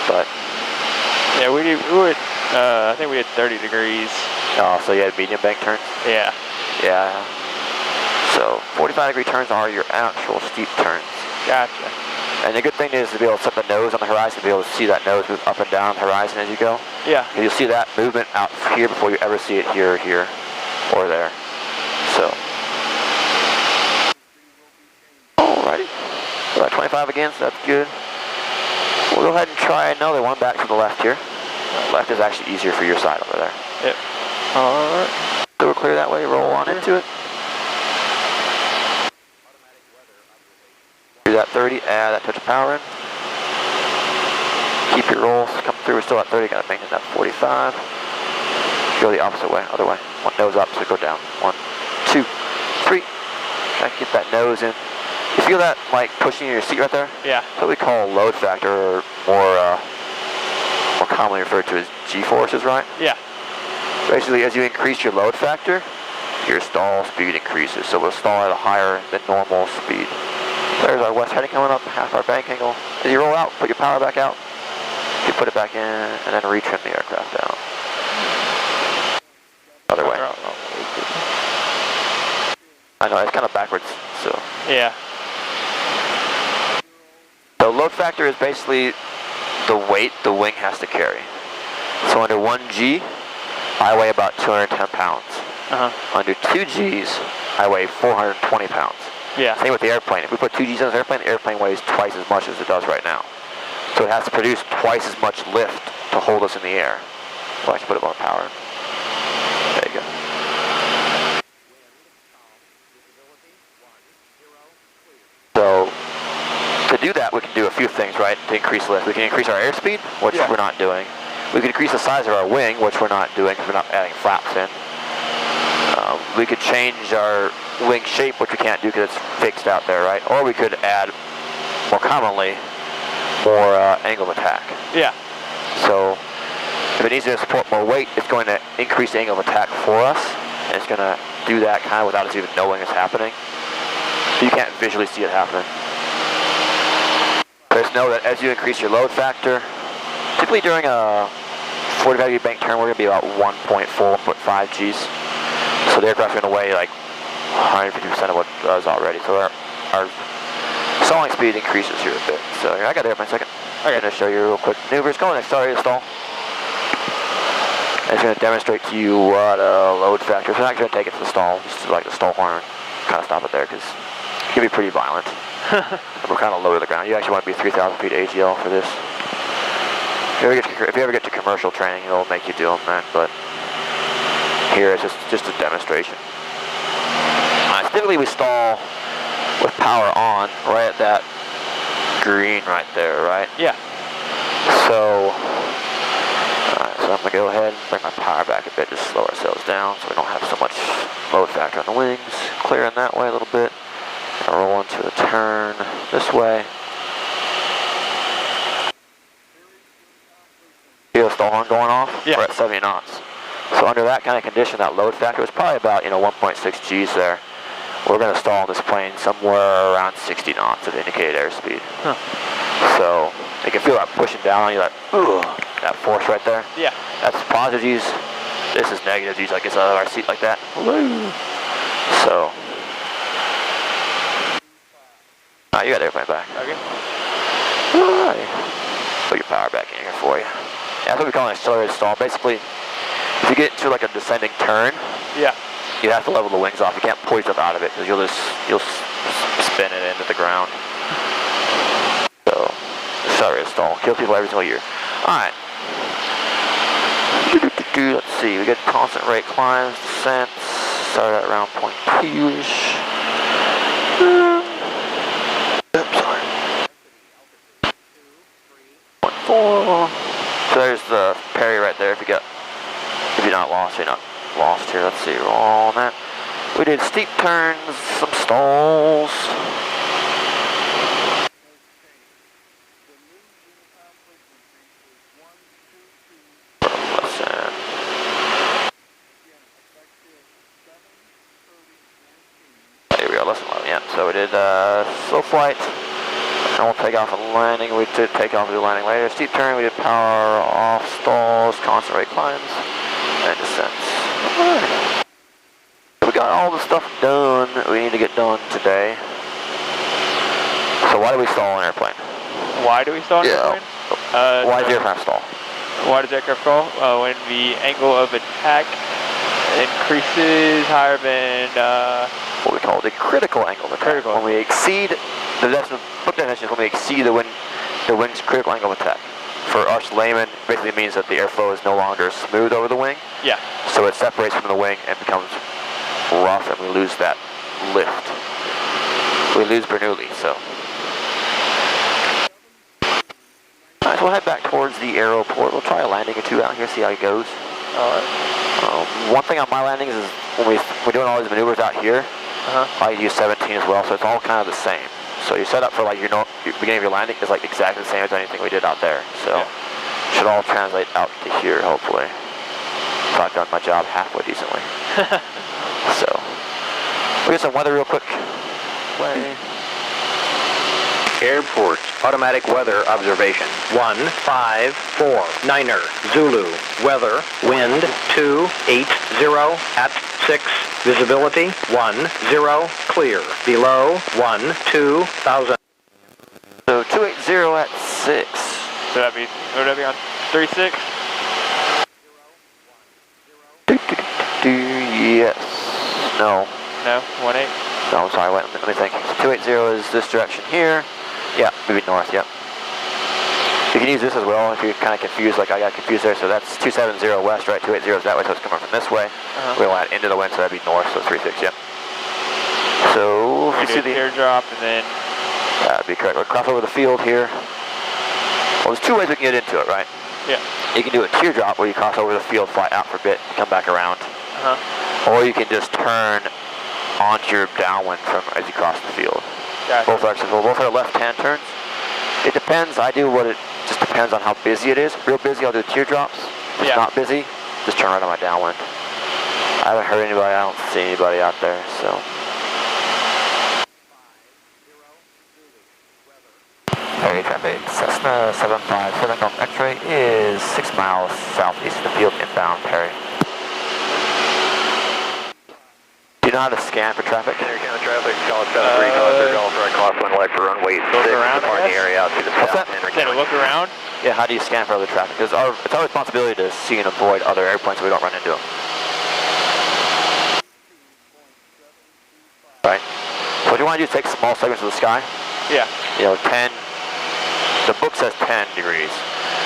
Speaker 3: But.
Speaker 5: Yeah, we would, I think we did 30 degrees.
Speaker 3: Oh, so you had medium bank turns?
Speaker 5: Yeah.
Speaker 3: Yeah. So 45-degree turns are your actual steep turns.
Speaker 5: Gotcha.
Speaker 3: And the good thing is to be able to set the nose on the horizon, to be able to see that nose move up and down the horizon as you go.
Speaker 5: Yeah.
Speaker 3: And you'll see that movement out here before you ever see it here or here or there. So. Alrighty. So at 25 again, so that's good. We'll go ahead and try another one back to the left here. Left is actually easier for your side over there.
Speaker 5: Yep. Alright.
Speaker 3: So we'll clear that way, roll on into it. Do that 30, add that touch of power in. Keep your rolls, come through, we're still at 30, gotta maintain that 45. Go the opposite way, other way. One nose up, so go down. 1, 2, 3. Try to get that nose in. You feel that like pushing in your seat right there?
Speaker 5: Yeah.
Speaker 3: That's what we call load factor, or more commonly referred to as G-forces, right?
Speaker 5: Yeah.
Speaker 3: Basically, as you increase your load factor, your stall speed increases. So we'll stall at a higher than normal speed. There's our west heading coming up, half our bank angle. As you roll out, put your power back out. You put it back in, and then retrim the aircraft out. Other way. I know, it's kind of backwards, so.
Speaker 5: Yeah.
Speaker 3: So load factor is basically the weight the wing has to carry. So under 1G, I weigh about 210 pounds. Under 2Gs, I weigh 420 pounds.
Speaker 5: Yeah.
Speaker 3: Same with the airplane. If we put 2Gs on the airplane weighs twice as much as it does right now. So it has to produce twice as much lift to hold us in the air. We'll actually put a more power in. There you go. So to do that, we can do a few things, right, to increase lift. We can increase our airspeed, which we're not doing. We can increase the size of our wing, which we're not doing because we're not adding flaps in. We could change our wing shape, which we can't do because it's fixed out there, right? Or we could add, more commonly, more angle of attack.
Speaker 5: Yeah.
Speaker 3: So if it needs to support more weight, it's going to increase the angle of attack for us, and it's going to do that kind of without us even knowing it's happening. So you can't visually see it happening. Just know that as you increase your load factor, typically during a 45-degree bank turn, we're going to be about 1.4, 1.5 Gs. So the aircraft's going to weigh like 150% of what it does already. So our stalling speed increases here a bit. So I got there for a second. I'm going to show you real quick maneuvers. Go on, accelerate the stall. And it's going to demonstrate to you what a load factor. So I'm not going to take it to the stall, just to like the stall horn, kind of stop it there because it can be pretty violent. We're kind of low to the ground. You actually want to be 3,000 feet AGL for this. If you ever get to commercial training, it'll make you do them then, but here it's just a demonstration. Typically we stall with power on right at that green right there, right?
Speaker 5: Yeah.
Speaker 3: So, so I'm going to go ahead and bring my power back a bit, just slow ourselves down so we don't have so much load factor on the wings. Clearing that way a little bit. Gonna roll into a turn this way. Feel the stall horn going off?
Speaker 5: Yeah.
Speaker 3: We're at 70 knots. So under that kind of condition, that load factor was probably about 1.6 Gs there. We're going to stall this plane somewhere around 60 knots of indicated airspeed.
Speaker 5: Huh.
Speaker 3: So you can feel that pushing down on you, that force right there.
Speaker 5: Yeah.
Speaker 3: That's positive Gs. This is negative Gs, like it's out of our seat like that. So. You got the airplane back.
Speaker 5: Okay.
Speaker 3: Alright. Put your power back in here for you. Yeah, that's what we call an accelerated stall. Basically, if you get into like a descending turn,
Speaker 5: yeah,
Speaker 3: you have to level the wings off. You can't pull yourself out of it because you'll spin it into the ground. So, accelerated stall. Kill people every single year. Alright. Let's see. We get constant rate climbs, descents. Start at around 0.2-ish. Sorry. 0.4. So there's the parry right there. If you're not lost, you're not lost here. Let's see. Roll on that. We did steep turns, some stalls. Listen. slow flight, and we'll take off and landing. We did take off and do landing later. Steep turn, we did power off, stalls, constant rate climbs, and descents. Alright. We got all the stuff done that we need to get done today. So why do we stall an airplane?
Speaker 5: Why do we stall an airplane?
Speaker 3: Why does the aircraft stall?
Speaker 5: Why does aircraft stall? When the angle of attack increases higher than
Speaker 3: what we call the critical angle of attack. When we exceed the definition, when we exceed the wing's critical angle of attack. For us laymen, basically means that the airflow is no longer smooth over the wing.
Speaker 5: Yeah. So
Speaker 3: it separates from the wing and becomes rough, and we lose that lift. We lose Bernoulli, so. Alright, so we'll head back towards the aeroport. We'll try a landing or two out here, see how it goes.
Speaker 5: Alright.
Speaker 3: One thing on my landings is when we're doing all these maneuvers out here, I use 17 as well, so it's all kind of the same. So your setup for like your beginning of your landing is like exactly the same as anything we did out there. So should all translate out to here, hopefully. So I've done my job halfway decently. So we'll get some weather real quick.
Speaker 4: Airport automatic weather observation 1549er Zulu weather wind 280 at 6 visibility 10 clear below 12,000.
Speaker 3: So 280 at 6.
Speaker 5: So would that be on 36?
Speaker 3: Yes. No.
Speaker 5: No. 18.
Speaker 3: No, I'm sorry. Wait. Let me think. So 280 is this direction here. Yeah, maybe north, yep. You can use this as well if you're kind of confused, like I got confused there. So that's 270 west, right? 280 is that way, so it's coming from this way. We'll add into the wind, so that'd be north, so 36, yep. So,
Speaker 5: if you see the teardrop and then...
Speaker 3: That'd be correct. We'll cross over the field here. Well, there's two ways we can get into it, right?
Speaker 5: Yeah.
Speaker 3: You can do a teardrop where you cross over the field, fly out for a bit, come back around. Or you can just turn onto your downwind as you cross the field. Gotcha. Both are accessible. Both are left-hand turns. It depends. It just depends on how busy it is. Real busy, I'll do teardrops. If it's not busy, just turn right on my downwind. I haven't heard anybody. I don't see anybody out there, so. Hey, traffic. Cessna 757 Golf X-ray is 6 miles southeast of the field, inbound Perry. Do you know how to scan for traffic?
Speaker 1: Traffic, call it 73, golf right crosswind left for runway 6, departing the area out to the south.
Speaker 5: Then look around?
Speaker 3: Yeah, how do you scan for other traffic? Because it's our responsibility to see and avoid other airplanes so we don't run into them. Right. So what you want to do is take small segments of the sky.
Speaker 5: Yeah.
Speaker 3: You know, 10, the book says 10 degrees.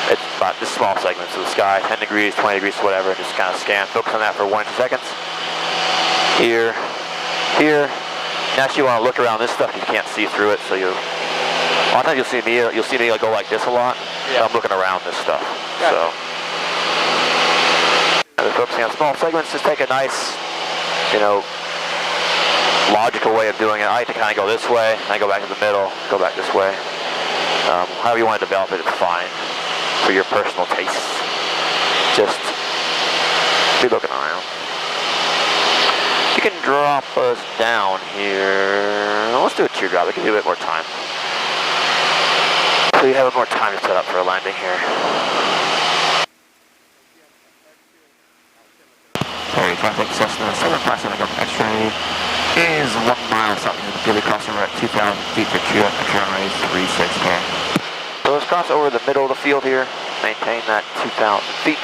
Speaker 3: It's about just small segments of the sky, 10 degrees, 20 degrees, whatever, and just kind of scan. Focus on that for 1 or 2 seconds. Here, here. Actually, you want to look around this stuff because you can't see through it, so a lot of times you'll see me go like this a lot. So I'm looking around this stuff. Gotcha. So we're focusing on small segments. Just take a nice, logical way of doing it. I like to kind of go this way, and I go back to the middle, go back this way. However you want to develop it, it's fine for your personal tastes. Just be looking around. You can drop us down here. Let's do a teardrop. We can do a bit more time. So you have a bit more time to set up for a landing here. Sorry, traffic Cessna 757 X-ray is 1 mile south of the field. Crossover at 2,000 feet for Q X-ray runway 36 here. So let's cross over the middle of the field here. Maintain that 2,000 feet.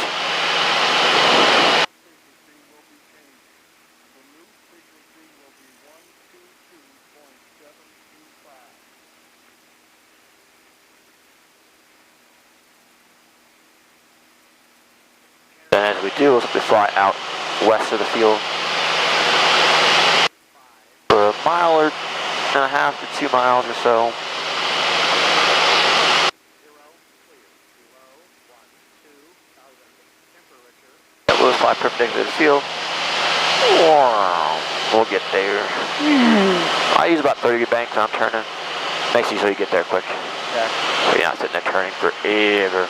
Speaker 3: And as we do, we'll simply fly out west of the field for 1.5 to 2 miles or so. And we'll fly perpendicular to the field. We'll get there. I use about 30 banks when I'm turning. Makes you so you get there quick.
Speaker 5: Yeah.
Speaker 3: So you're not sitting there turning forever.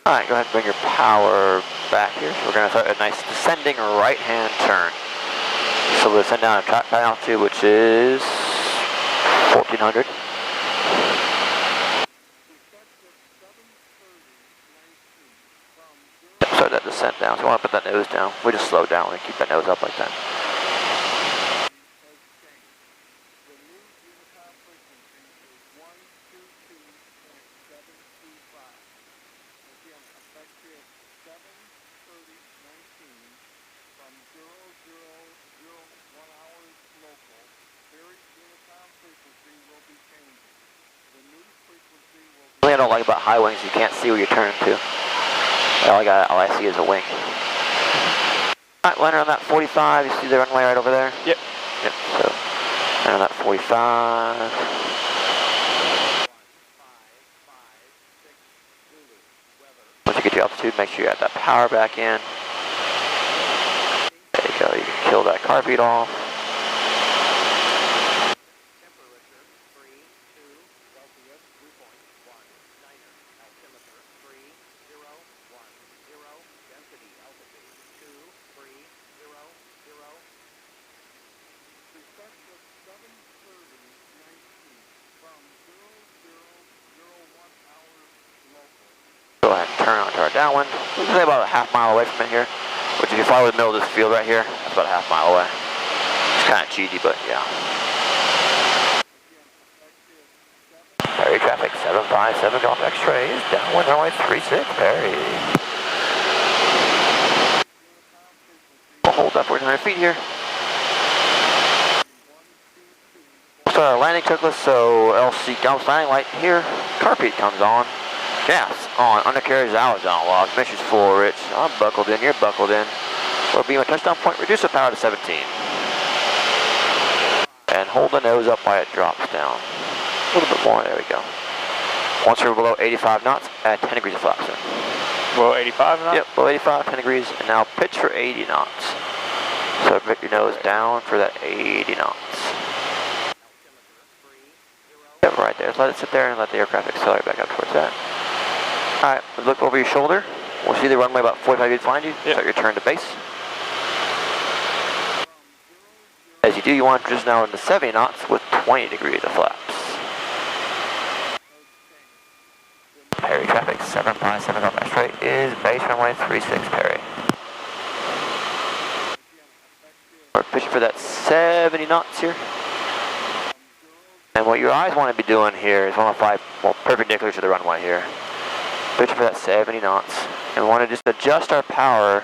Speaker 3: Alright, go ahead and bring your power back here. So we're going to start a nice descending right-hand turn. So we'll send down a track time altitude, which is 1400. Start that descent down. So you want to put that nose down. We just slow down and keep that nose up like that. The thing I don't like about high wings, you can't see where you're turning to. All I see is a wing. Alright, land on that 45. You see the runway right over there?
Speaker 5: Yep.
Speaker 3: Yep, so land on that 45. Once you get your altitude, make sure you add that power back in. There you go, you can kill that carb off. Go ahead and turn onto our downwind. We're about a half-mile away from it here, which if you follow the middle of this field right here, that's about a half-mile away. It's kind of cheesy, but yeah. Perry traffic, 757 Golf X-rays, downwind runway 36, Perry. We'll hold up 400 feet here. Start our landing checklist, so LC dumps landing light here, carpet comes on. Gas on, undercarriage hours analog, mission's full, Rich. I'm buckled in, you're buckled in. We'll beam a touchdown point, reduce the power to 17. And hold the nose up while it drops down. A little bit more, there we go. Once we're below 85 knots, add 10 degrees of flaps in.
Speaker 5: Below 85 knots?
Speaker 3: Yep, below 85, 10 degrees, and now pitch for 80 knots. So put your nose down for that 80 knots. Yep, right there. Let it sit there and let the aircraft accelerate back up towards that. Alright, look over your shoulder. We'll see the runway about 45 feet behind you. Yep. Start your turn to base. As you do, you want to just now into 70 knots with 20 degrees of flaps. Perry traffic, 757 Golf X-ray is base runway 36 Perry. We're pitching for that 70 knots here. And what your eyes want to be doing here is 105, well, perpendicular to the runway here. Pitching for that 70 knots. And we want to just adjust our power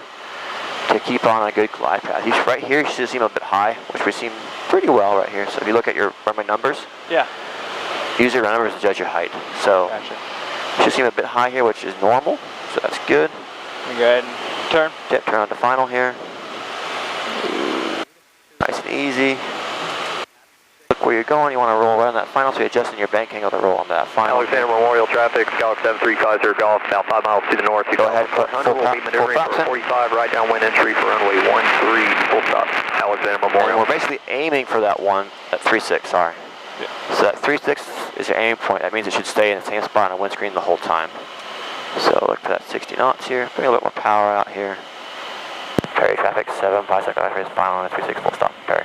Speaker 3: to keep on a good glide path. Right here, you should seem a bit high, which we seem pretty well right here. So if you look at your runway numbers,
Speaker 5: yeah,
Speaker 3: use your numbers to judge your height. So
Speaker 5: gotcha.
Speaker 3: You should seem a bit high here, which is normal. So that's good.
Speaker 5: You go ahead and turn.
Speaker 3: Yep, turn on to final here. Nice and easy. Look where you're going, you want to roll around that final, so you're adjusting your bank angle to roll on that final.
Speaker 4: Alexander Memorial traffic, Scout 7350 Golf, now 5 miles to the north.
Speaker 3: Go ahead, put full
Speaker 4: we'll be maneuvering for 45, right downwind entry for runway 13, full stop, Alexander Memorial.
Speaker 3: And we're basically aiming for that 36, sorry.
Speaker 5: Yeah.
Speaker 3: So that 36 is your aim point. That means it should stay in the same spot on the windscreen the whole time. So look for that 60 knots here, bring a little bit more power out here. Perry traffic, 757 Golf, final on the 36, full stop, Perry.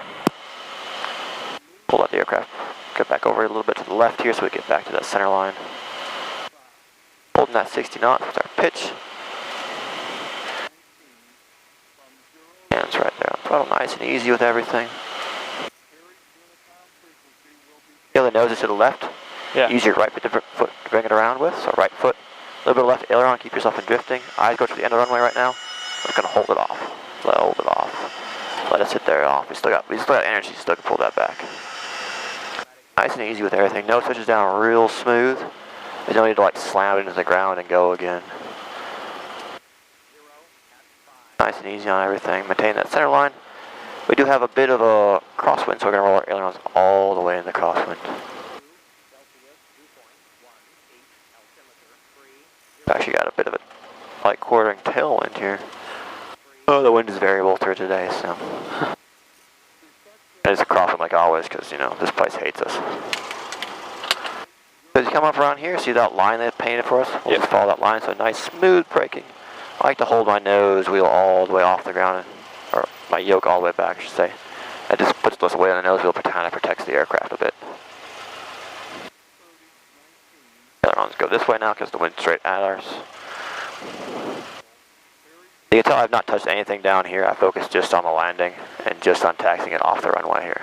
Speaker 3: We'll let the aircraft get back over a little bit to the left here so we get back to that center line. Holding that 60 knots with our pitch. Hands right there on throttle, nice and easy with everything. Feel the noses to the left.
Speaker 5: Yeah.
Speaker 3: Use your right foot to bring it around with. So right foot, a little bit of left aileron, keep yourself in drifting. Eyes go to the end of the runway right now. We're just gonna hold it off. Hold it off. Let it sit there off. We still got energy, still can pull that back. Nice and easy with everything. Nose touches down real smooth. There's no need to like slam it into the ground and go again. Nice and easy on everything. Maintain that center line. We do have a bit of a crosswind, so we're going to roll our ailerons all the way in the crosswind. Actually got a bit of a light quartering tailwind here. Oh, the wind is variable through today, so. And it's a crosswind like always, because, you know, this place hates us. So as you come up around here, see that line they painted for us? We'll just follow that line, so nice smooth braking. I like to hold my nose wheel all the way off the ground, or my yoke all the way back, I should say. It just puts less weight on the nose wheel, kind of protects the aircraft a bit. The other ones go this way now because the wind's straight at us. You can tell I've not touched anything down here. I focus just on the landing and just on taxiing it off the runway here.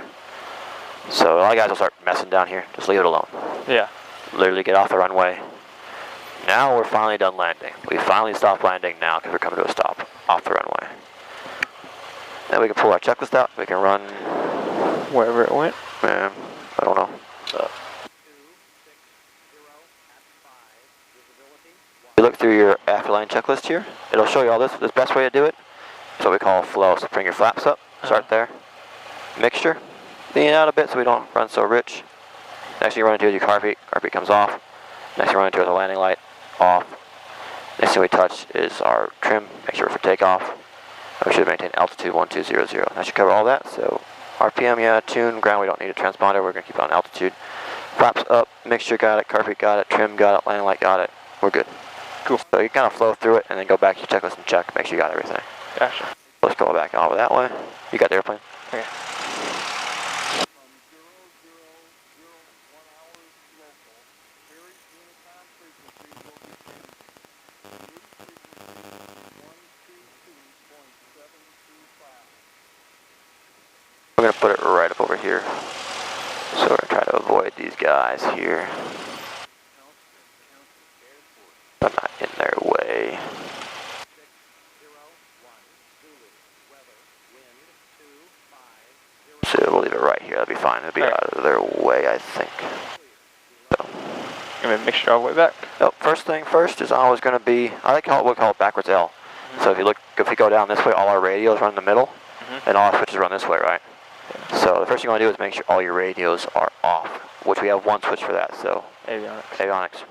Speaker 3: So a lot of guys will start messing down here. Just leave it alone.
Speaker 5: Yeah.
Speaker 3: Literally get off the runway. Now we're finally done landing. We finally stopped landing now because we're coming to a stop off the runway. Then we can pull our checklist out. We can run
Speaker 5: wherever it went.
Speaker 3: I don't know. You look through your afterline checklist here. It'll show you all this. The best way to do it is what we call flow. So bring your flaps up. Start there. Mixture. Lean it out a bit so we don't run so rich. Next thing you run into is your carpet. Carpet comes off. Next thing you run into is the landing light. Off. Next thing we touch is our trim. Make sure for takeoff. And we should maintain altitude 1200. That should cover all that. So RPM, yeah, tune, ground, we don't need a transponder. We're going to keep it on altitude. Flaps up, mixture got it, carpet got it, trim got it, landing light got it. We're good.
Speaker 5: Cool.
Speaker 3: So you kind of flow through it and then go back to your checklist and check, make sure you got everything.
Speaker 5: Gotcha.
Speaker 3: Let's go back over that way. You got the airplane?
Speaker 5: Okay.
Speaker 3: We're going to put it right up over here. So we're going to try to avoid these guys here. I'm not in their way. So we'll leave it right here. That'll be fine. It'll be out of their way, I think. So.
Speaker 5: I'm going to mix it all the way back.
Speaker 3: Oh, first thing first is always going to be, I like how we'll call it backwards L. So if you go down this way, all our radios run in the middle, and all our switches run this way, right? So the first thing you want to do is make sure all your radios are off, which we have one switch for that, so
Speaker 5: Avionics.
Speaker 3: Avionics.